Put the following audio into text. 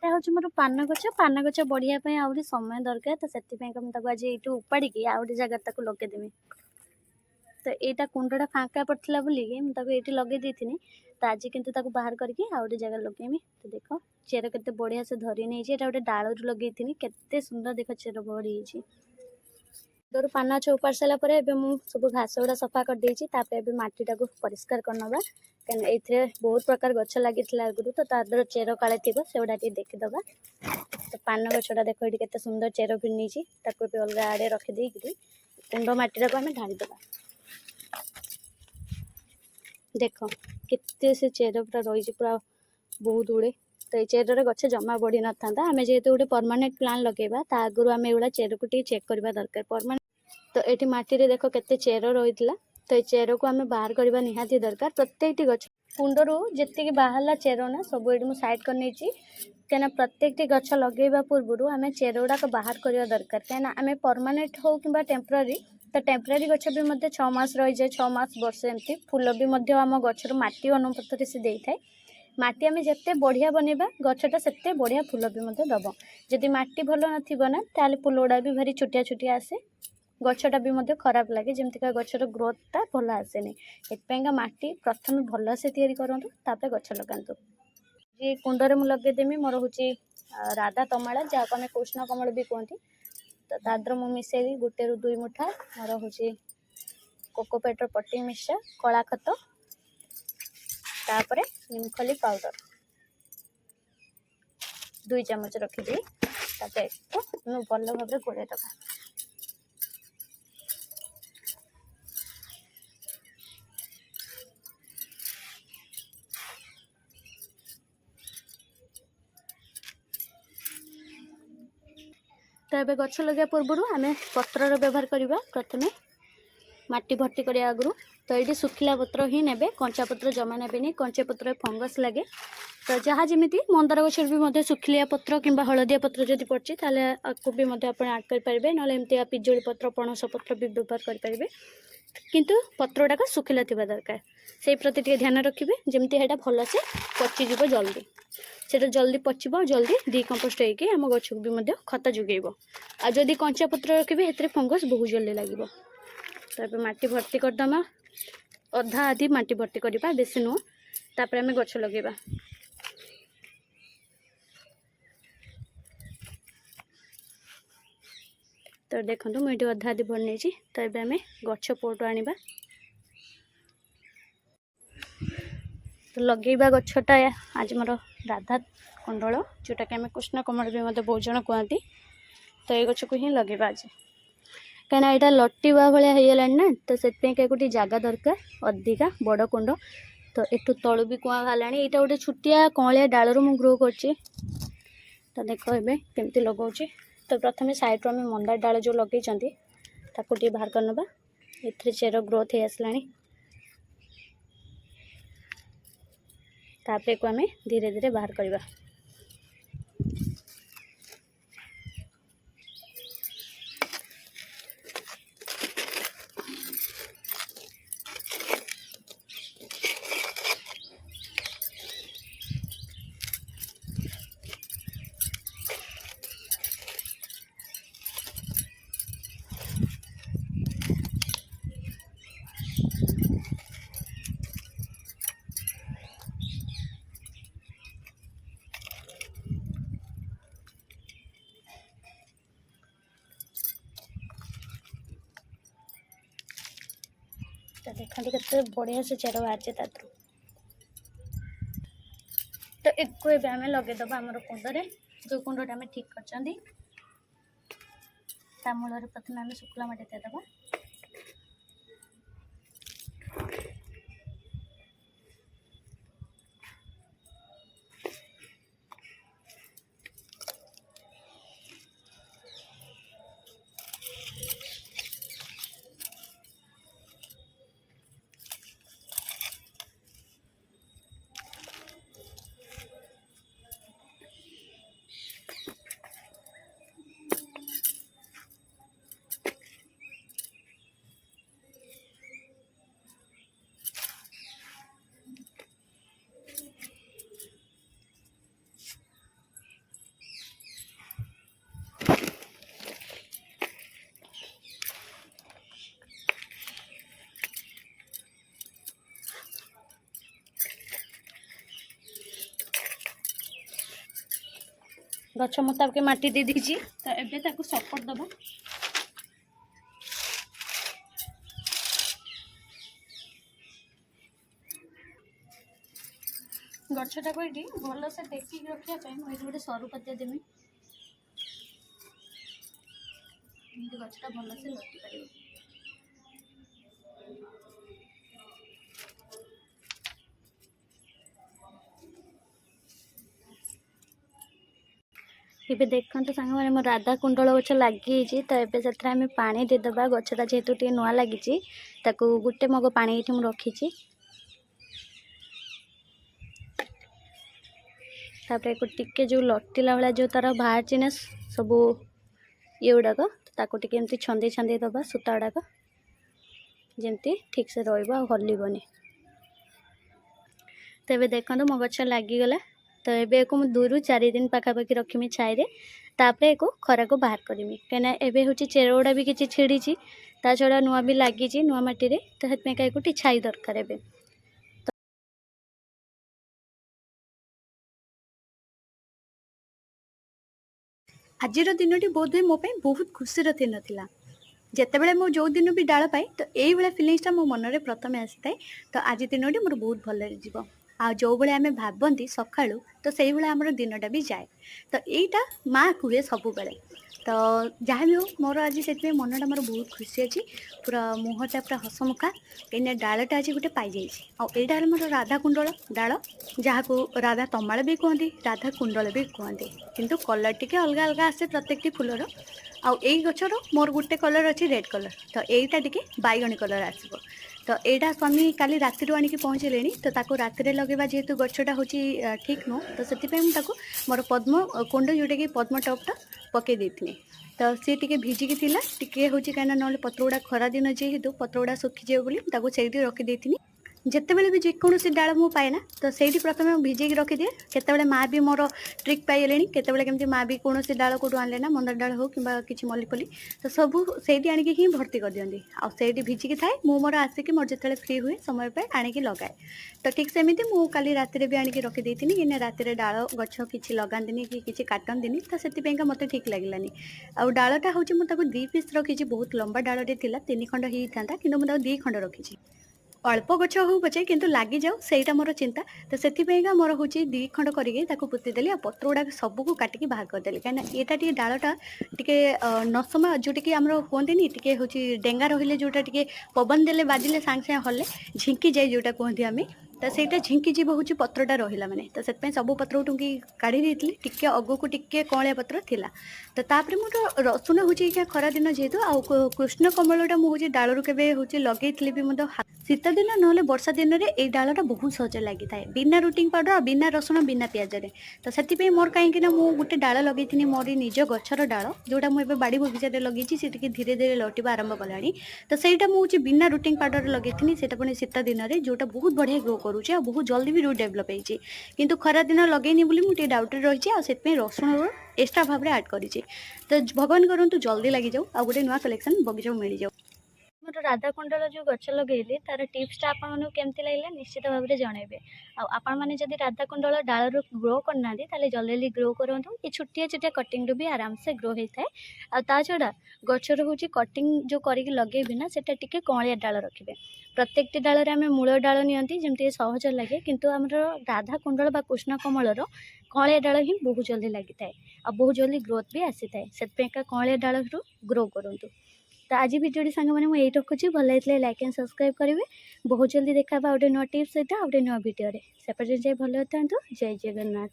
ଏଇଟା ହେଉଛି ମୋର ପାନ ଗଛ ବଢ଼ିବା ପାଇଁ ଆହୁରି ସମୟ ଦରକାର। ତ ସେଥିପାଇଁକା ମୁଁ ତାକୁ ଆଜି ଏଇଠୁ ଉପାଡ଼ିକି ଆଉ ଗୋଟେ ଜାଗାରେ ତାକୁ ଲଗେଇଦେବି। ତ ଏଇଟା କୁଣ୍ଡଟା ଫାଙ୍କା ପଡ଼ିଥିଲା ବୋଲିକି ମୁଁ ତାକୁ ଏଇଠି ଲଗେଇ ଦେଇଥିଲି। ତ ଆଜି କିନ୍ତୁ ତାକୁ ବାହାର କରିକି ଆଉ ଗୋଟେ ଜାଗାରେ ଲଗେଇମି। ତ ଦେଖ ଚେର କେତେ ବଢ଼ିଆ ସେ ଧରି ନେଇଛି। ଏଇଟା ଗୋଟେ ଡାଳରୁ ଲଗେଇଥିଲି, କେତେ ସୁନ୍ଦର ଦେଖ ଚେର ବଢ଼ି ହେଇଛି। ତୋର ପାନ ଗଛ ଉପାଡ଼ି ସାରିଲା ପରେ ଏବେ ମୁଁ ସବୁ ଘାସ ଗୁଡ଼ା ସଫା କରିଦେଇଛି। ତାପରେ ଏବେ ମାଟିଟାକୁ ପରିଷ୍କାର କରିନେବା, କାହିଁକିନା ଏଇଥିରେ ବହୁତ ପ୍ରକାର ଗଛ ଲାଗିଥିଲା ଆଗରୁ। ତ ତା ଦେହର ଚେର କାଳେ ଥିବ ସେଗୁଡ଼ା ଟିକେ ଦେଖିଦେବା। ତ ପାନ ଗଛଟା ଦେଖ ଏଠି କେତେ ସୁନ୍ଦର ଚେର ଭିଡ଼ିଛି। ତାକୁ ଏବେ ଅଲଗା ଆଡ଼େ ରଖିଦେଇକିରି କୁଣ୍ଡ ମାଟିଟାକୁ ଆମେ ଢାଳିଦେବା। ଦେଖ କେତେ ସେ ଚେର ପୁରା ରହିଛି, ପୁରା ବହୁତ ଗୁଡ଼େ। ତ ଏଇ ଚେରରେ ଗଛ ଜମା ବଢ଼ି ନଥାନ୍ତା। ଆମେ ଯେହେତୁ ଗୋଟେ ପର୍ମାନେଣ୍ଟ ପ୍ଲାନ୍ ଲଗେଇବା, ତା ଆଗରୁ ଆମେ ଏଗୁଡ଼ା ଚେରକୁ ଟିକେ ଚେକ୍ କରିବା ଦରକାର ପର୍ମାନେଣ୍ଟ। ତ ଏଠି ମାଟିରେ ଦେଖ କେତେ ଚେର ରହିଥିଲା। ତ ଏଇ ଚେରକୁ ଆମେ ବାହାର କରିବା ନିହାତି ଦରକାର। ପ୍ରତ୍ୟେକଟି ଗଛ କୁଣ୍ଡରୁ ଯେତିକି ବାହାରିଲା ଚେର ନା ସବୁ ଏଠି ମୁଁ ସାଇଡ଼୍ କରିନେଇଛି, କାହିଁକିନା ପ୍ରତ୍ୟେକଟି ଗଛ ଲଗେଇବା ପୂର୍ବରୁ ଆମେ ଚେର ଗୁଡ଼ାକ ବାହାର କରିବା ଦରକାର। କାହିଁକିନା ଆମେ ପର୍ମାନେଣ୍ଟ ହେଉ କିମ୍ବା ଟେମ୍ପୋରାରୀ, ତ ଟେମ୍ପୋରାରୀ ଗଛ ବି ମଧ୍ୟ 6 ମାସ ରହିଯାଏ, 6 ମାସ ବର୍ଷ ଏମିତି। ଫୁଲ ବି ମଧ୍ୟ ଆମ ଗଛର ମାଟି ଅନୁପାତରେ ସେ ଦେଇଥାଏ। ମାଟି ଆମେ ଯେତେ ବଢ଼ିଆ ବନେଇବା ଗଛଟା ସେତେ ବଢ଼ିଆ ଫୁଲ ବି ମଧ୍ୟ ଦେବ। ଯଦି ମାଟି ଭଲ ନଥିବ ନା ତାହେଲେ ଫୁଲ ଗୁଡ଼ା ବି ଭାରି ଛୋଟିଆ ଛୋଟିଆ ଆସେ, ଗଛଟା ବି ମଧ୍ୟ ଖରାପ ଲାଗେ, ଯେମିତିକା ଗଛର ଗ୍ରୋଥଟା ଭଲ ଆସେନି। ସେଥିପାଇଁକା ମାଟି ପ୍ରଥମେ ଭଲସେ ତିଆରି କରନ୍ତୁ, ତାପରେ ଗଛ ଲଗାନ୍ତୁ। ଏ କୁଣ୍ଡରେ ମୁଁ ଲଗେଇଦେମି ମୋର ହେଉଛି ରାଧା ତମାଳା, ଯାହାକୁ ଆମେ କୃଷ୍ଣ କମଳ ବି କୁହନ୍ତି। ତ ତା ଦେହରେ ମୁଁ ମିଶାଇବି 1 ରୁ 2 ମୁଠା ମୋର ହେଉଛି କୋକୋପେଟ୍ର ପଟି ମିକ୍ସଚର, କଳା ଖତ, ତାପରେ ନିମଖଲି ପାଉଡ଼ର 2 ଚାମଚ ରଖିଦେଇ ତାପରେ ମୁଁ ଭଲ ଭାବରେ ଗୋଳେଇ ଦେବା। तो ये गछ लगे पूर्व आम पत्रर व्यवहार करवा। प्रथमे माटी भर्ती करने आगु तो ये सुखिला पत्र ही ने, कंचा पत्र जमा ने। कंचा पत्र फंगस लगे, तो जहाँ जमी मंदार गच भी सुखिलिया पत्र कि हलदिया पत्र जब पड़ी आपको भी आप आड करेंगे, ना एमती पिजुड़ी पत्र पणस पत्र भी व्यवहार करेंगे। किंतु पत्रटा का सुखिला थी दरकार, से प्रति ध्यान रखिए जमी है भलसे पचिज जल्दी, से जल्दी पचब, जल्दी डिकम्पोस्ट होगी आम गच को भी खत जोगेब। आ जदि कंचा पत्र रखिए से फंगस बहुत जल्दी लगे। तो माटी भर्ती करदमा, अधा आधी माटी भर्ती करवा, बेसी नुह। तापर आम गछ लगेबा। तो देखो मुझे अधा आधी भर नहीं। तो ये आम गछ पोट आनिबा। तो लगेबा गछटा आज मोर राधा कुंडल, जोटा कि आम कृष्ण कमल भी मतलब बहुत जन कहती। तो ये गछ को ही लगेबा आज, कहीं यहाँ लटिवा भाया होगा ना। तो से गोटे जगह दरकार अधिका बड़ कुंड। तो एठू तलु भी कुआ बाहर, यहाँ गोटे छुटिया कौलिया डालू मु ग्रो कर। तो देख ए केमती लगाऊँ। तो प्रथम साइड आम मंदार डाल जो लगे बाहर करनबा। ए चेर ग्रोथ हो आसला, तापर को आम धीरे धीरे बाहर करवा। तो देखते कितने बढ़िया से चेर बाहर। तो एक आम लगेद आम कुंडे, जो कुंडा आम ठीक कर मूल प्रथम आम शुक्ला माटी देदेबा। गछ मुताबिक माटी दे दीजिए तो एबे ताको सपोर्ट दबा गछटा को ये भल से टेकिक रखापी मुझे गोटे सरू पतिया देमी गछटा भल से लटी पार ଏବେ ଦେଖନ୍ତୁ ସାଙ୍ଗମାନେ ମୋ ରାଧା କୁଣ୍ଡଳ ଗଛ ଲାଗିଛି ତ ଏବେ ସେଥିରେ ଆମେ ପାଣି ଦେଇଦେବା ଗଛଟା ଯେହେତୁ ଟିକେ ନୂଆ ଲାଗିଛି ତାକୁ ଗୋଟେ ମଗ ପାଣି ଏଠି ମୁଁ ରଖିଛି ତାପରେ ଟିକେ ଯେଉଁ ଲଟିଲା ଭଳିଆ ଯେଉଁ ତାର ବାହାରିଛି ନା ସବୁ ଇଏ ଗୁଡ଼ାକ ତାକୁ ଟିକେ ଏମିତି ଛନ୍ଦେଇ ଛନ୍ଦେଇ ଦେବା ସୂତା ଗୁଡ଼ାକ ଯେମିତି ଠିକ୍ ସେ ରହିବ ଆଉ ହଲିବନି ତ ଏବେ ଦେଖନ୍ତୁ ମୋ ଗଛ ଲାଗିଗଲା तो एबे को मु 2 ରୁ 4 दिन पाखापाखि रखिमी छाई रे तापरे को खरा को बाहर करमी कहना एबे होची चेरोड़ा भी किछि छिड़ीची ता छड़ा नुआ भी लागिची नुआ माटी रे तो हेत में काई कोटी छाई दरकार एबे आजिर दिनटी बोध मो पे बहुत खुशी दिन थिला जितेबाला मो जो दिन भी डाल पाए तो यही भाया फिलिंगसटा मो मन में प्रथम आसी थाए तो आज दिनटी मोर बहुत भल जीव आ जो भाई आम भावती सका तो से भाया आम दिनटा भी जाए तो यहीटा माँ कहे सब बेले तो जहाँ भी हो मोर आज से मनटा मोर बहुत खुशी अच्छी पूरा मुहटा पूरा हसमुखा कहीं डालटा आज गोटे पाई जाइए मोर राधा कुंडल डाल जहाँ को राधा तमाल भी कहते राधा कुंडल भी कहते किंतु कलर टी अलग अलग आसे प्रत्येक फुलर आउ यही गचर मोर गोटे कलर अच्छी रेड कलर तो यहीटा टी बैगणी कलर आसो तो यहाँ स्वामी काली राति आणिकी पहुँचले तो ताको राति लगेगा जेहेतु गछटा हूँ ठीक नुह तो से मोर पद्म कुंड जोटा कि पद्म टपटा पकई देती तो सी टी भिजिकी थी टी हूँ कहीं ना पत्र गुड़ा खरा दिन जेहेतु पत्र गुड़ा सुखीजे बोली से रखीदी जितेबाला भी जेकोसी डाल मु पाएना तो से प्रथम भिजे रखिदिए केतबेले माँ भी मोर ट्रिक पाइले केतबेले केमती माँ भी कौन डाल कौटू आने ना मंदार डाल हो कि किसी मल्लीपल्ली तो सबू से आणिकी ही भर्ती कर दिखती आईटी भिजिकी थाए मु मोर आसिक मोर जो फ्री हुए समय पे आणिकी लगाए तो ठीक सेमती मु काली राति भी आणिकी रखीदी कि राति डाल गछ कि लगानी कि किसी काटती तो से मत ठीक लगे आउ डालटा हूँ मुझे 2 पीस रखी बहुत लंबा डालटे थी 3 खंड होता कि 2 खंड रखी अल्प गछ हो पचे किंतु लगी जाऊ सेटा मोर चिंता तो से मोर हूँ 2 खंड करके पुतीदेली आ पत्र गुड़ा सबको काटिकी बाहर करदेली कहीं यहाँ टी डालटा टी नसम जोटा कि आम कहते टी हूँ डेंगा रही जोटा टी पवन देले बाजिले सांगे सांगे हल्ले झिंकी जाए जोटा कहते आम तो सहीटा झिंकी जीव हूँ पत्रटा रहा मैंने तो से सब पत्र टुंकी काढ़ी देती टी अगू को टिके कलिया पत्र थिला तो तापर मोर रसुन हूँ खरा दिन जेहेतु आउ कृष्ण कमलटा मुझे डालू के हूँ लगे भी शीत दिन ना वर्षा दिन में ये डालटा बहुत सहज लगी था बिना रुटिंग पाउडर बिना रसुण बिना पियाज तो से मोर कहीं गोटे डाल लगे मोर निज गचर डाल जोटा मुझे बाड़ी बगीचे लगे सी धीरे धीरे लटिबा आरंभ कला तो सहीटा मुझे बिना रुटिंग पाउडर लगे से पुणी शीत दिन में जोटा बहुत बढ़िया ग्रो करुचे बहुत जल्दी भी रूट डेभलप होती किंतु खरा दिन लगेनी मुझे डाउट रही से रसुण एक्सट्रा भाव में आड करी तो भगवान करूँ जल्दी लगी जाऊ आ गोटे नुआ कलेक्शन बगीचा मिल जाऊ मोर राधा कुंडल जो गछ लगे तार टिप्सटा आपको केमती लगे निश्चित भाव में जनइबे आपण मैंने जब राधा कुंडल डाल ग्रो करना जल्दी जल्दी ग्रो करूँ ये छोटिया छोटिया कटिंग भी आराम से ग्रो होता है आ छड़ा गचर हूँ कटिंग जो करके लगे ना से कलिया डाल रखिए प्रत्येक डाल में आम मूल डाल नियंती जमी सहज लगे किंतु आम राधा कुंडल बा कृष्ण कमलर कलिया डाल ही बहुत जल्दी लगी था आ बहुत जल्दी ग्रोथ भी आसी था से कलिया डाल ग्रो करूँ तो आज भिडियो सांग मैंने मुझे रखुच्छी भल लगे लाइक एंड सब्सक्राइब करेंगे बहुत जल्दी देखा गोटे नुआ टिप्स सहित गोटे नुआ भिडियो से भल था जय जगन्नाथ।